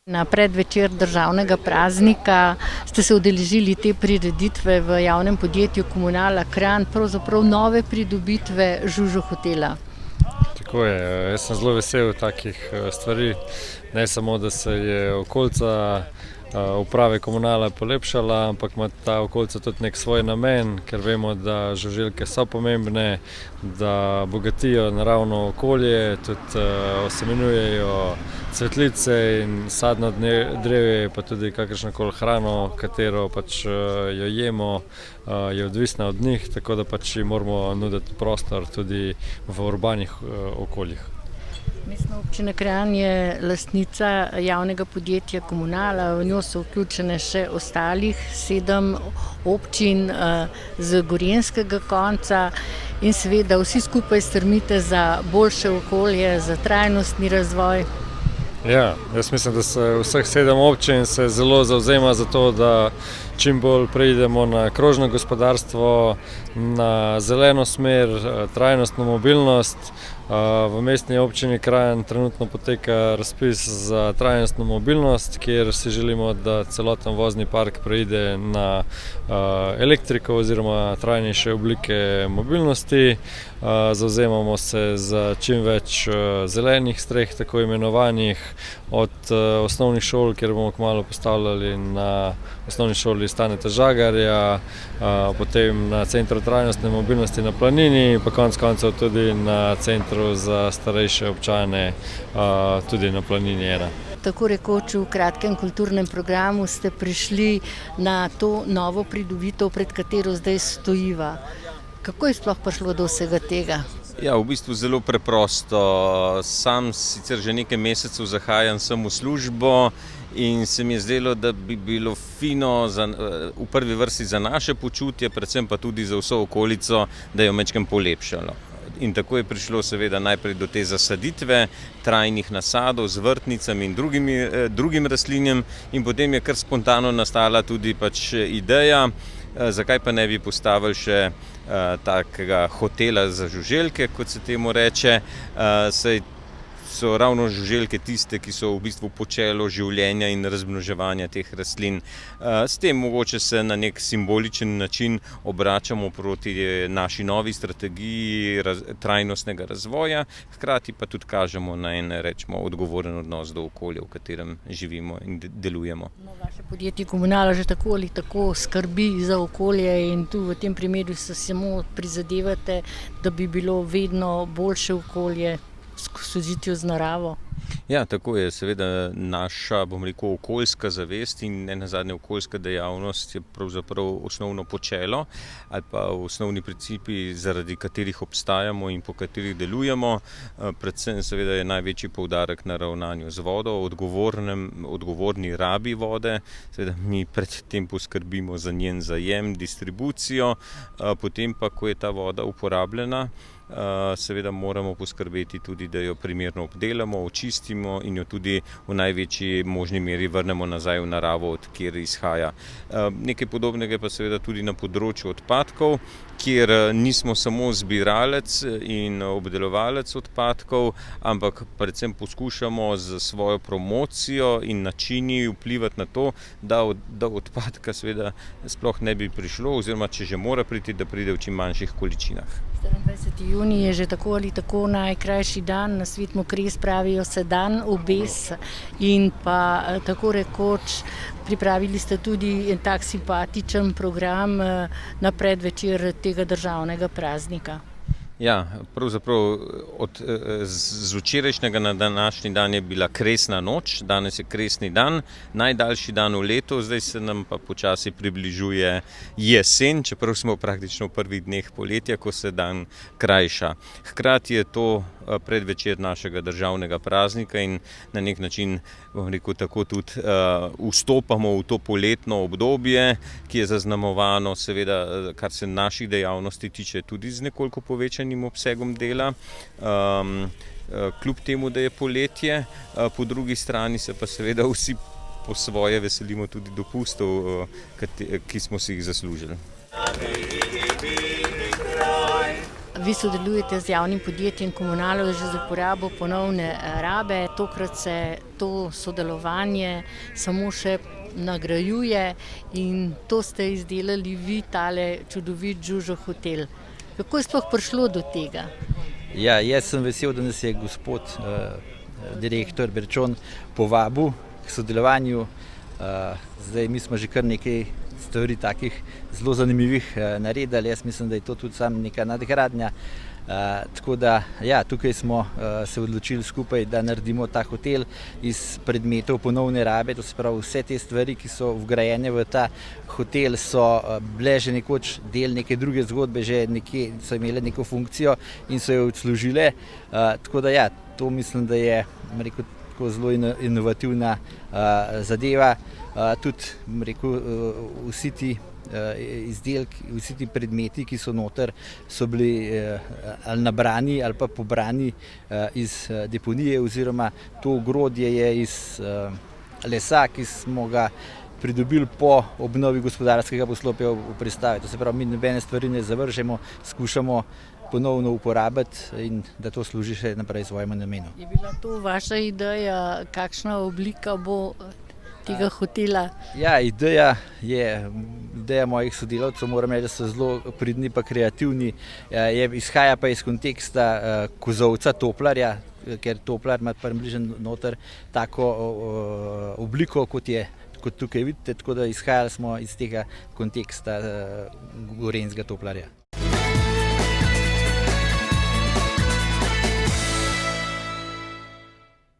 Na predvečer državnega praznika ste se udeležili te prireditve v javnem podjetju Komunala Kranj, pravzaprav nove pridobitve Žužu hotela. Tako je, jaz sem zelo vesel takih stvari, ne samo, da se je okolica uprave Komunala polepšala, ampak ima ta okolica tudi nek svoj namen, ker vemo, da žuželke so pomembne, da bogatijo naravno okolje, tudi osemenjujejo cvetlice in sadno drevje, pa tudi kakršnokoli hrano, katero pač jo jemo, je odvisna od njih, tako da pač moramo nuditi prostor tudi v urbanih okoljih. Mestna občina Kranj je lastnica javnega podjetja Komunala, v njo so vključene še ostalih 7 občin z gorenjskega konca in seveda vsi skupaj strmite za boljše okolje, za trajnostni razvoj. Ja, jaz mislim, da se vseh 7 občin se zelo zavzema za to, da čim bolj preidemo na krožno gospodarstvo, na zeleno smer, trajnostno mobilnost. V mestni občini Kranj trenutno poteka razpis za trajnostno mobilnost, kjer si želimo, da celoten vozni park preide na elektriko oziroma trajnejše oblike mobilnosti. Zavzemamo se za čim več zelenih streh, tako imenovanih, od osnovnih šol, kjer bomo kmalu postavljali na osnovni šoli Staneta Žagarja, potem na Centru trajnostne mobilnosti na Planini, pa konec koncev tudi na Centru za starejše občane, tudi na Planini 1. Tako rekoč v kratkem kulturnem programu ste prišli na to novo pridobitev, pred katero zdaj stojiva. Kako je sploh prišlo do vsega tega? Ja, v bistvu zelo preprosto. Sam sicer že nekaj mesecev zahajam sem v službo in se mi je zdelo, da bi bilo fino v prvi vrsti za naše počutje, predvsem pa tudi za vso okolico, da jo majčkeno polepšalo. In tako je prišlo seveda najprej do te zasaditve trajnih nasadov z vrtnicami in drugim rastlinjem in potem je kar spontano nastala tudi pač ideja, zakaj pa ne bi postavili še takega hotela za žuželke, kot se temu reče, saj so ravno žuželke tiste, ki so v bistvu počelo življenja in razmnoževanja teh rastlin. S tem mogoče se na nek simboličen način obračamo proti naši novi strategiji trajnostnega razvoja, hkrati pa tudi kažemo na en, rečemo, odgovoren odnos do okolja, v katerem živimo in delujemo. Vaše podjetje Komunala že tako ali tako skrbi za okolje in tu v tem primeru se samo prizadevate, da bi bilo vedno boljše okolje v sožitju z naravo. Ja, tako je. Seveda naša, bom rekel, okoljska zavest in nenazadnje okoljska dejavnost je pravzaprav osnovno počelo ali pa osnovni principi, zaradi katerih obstajamo in po katerih delujemo. Predvsem seveda je največji poudarek na ravnanju z vodo, odgovorni rabi vode. Seveda mi predtem poskrbimo za njen zajem, distribucijo, potem pa, ko je ta voda uporabljena, seveda moramo poskrbeti tudi, da jo primerno obdelamo, očistimo in jo tudi v največji možni meri vrnemo nazaj v naravo, od kjer izhaja. Nekaj podobnega pa seveda tudi na področju odpadkov, kjer nismo samo zbiralec in obdelovalec odpadkov, ampak predvsem poskušamo z svojo promocijo in načini vplivati na to, da odpadka seveda sploh ne bi prišlo, oziroma če že mora priti, da pride v čim manjših količinah. 24. junij je že tako ali tako najkrajši dan na svetu, res pravijo se dan obes in pa tako rekoč pripravili ste tudi en tak simpatičen program na predvečer tega državnega praznika. Ja, pravzaprav z včerajšnjega na današnji dan je bila kresna noč, danes je kresni dan, najdaljši dan v letu, zdaj se nam pa počasi približuje jesen, čeprav smo praktično v prvih dneh poletja, ko se dan krajša. Hkrati je to predvečer našega državnega praznika in na nek način, bom rekel, tako tudi vstopamo v to poletno obdobje, ki je zaznamovano seveda, kar se naših dejavnosti tiče, tudi z nekoliko povečanim obsegom dela. Kljub temu, da je poletje, po drugi strani se pa seveda vsi po svoje veselimo tudi dopustov, ki smo si jih zaslužili. Vi sodelujete z javnim podjetjem Komunalo že za uporabo ponovne rabe. Tokrat se to sodelovanje samo še nagrajuje in to ste izdelali vi, tale čudovit Žužo hotel. Kako je sploh prišlo do tega? Ja, jaz sem vesel, da nas je gospod direktor Berčon povabil k sodelovanju. Zdaj, mi smo že kar nekaj stvari takih zelo zanimivih naredili. Jaz mislim, da je to tudi sam neka nadgradnja. Tako da, ja, tukaj smo se odločili skupaj, da naredimo ta hotel iz predmetov ponovne rabe. To se pravi, vse te stvari, ki so vgrajene v ta hotel, so bile že nekoč del neke druge zgodbe, že nekje so imele neko funkcijo in so jo odslužile. Tako da, ja, to mislim, da je, rekel, tako zelo inovativna zadeva. Tudi, rekel, vsi ti izdelki, vsi ti predmeti, ki so noter, so bili ali nabrani ali pa pobrani iz deponije, oziroma to ogrodje je iz lesa, ki smo ga pridobili po obnovi gospodarskega poslopja v Pristavi. To se pravi, mi nobene stvari ne zavržemo, skušamo ponovno uporabiti in da to služi še naprej svojemu namenu. Je bila to vaša ideja, kakšna oblika bo tega hotela? Ja, ideja je ideja mojih sodelavcev, moram reči, da so zelo pridni pa kreativni. Izhaja pa iz konteksta kozolca, toplarja, ker toplar ima približno noter tako obliko, kot tukaj vidite, tako da izhajali smo iz tega konteksta gorenjskega toplarja.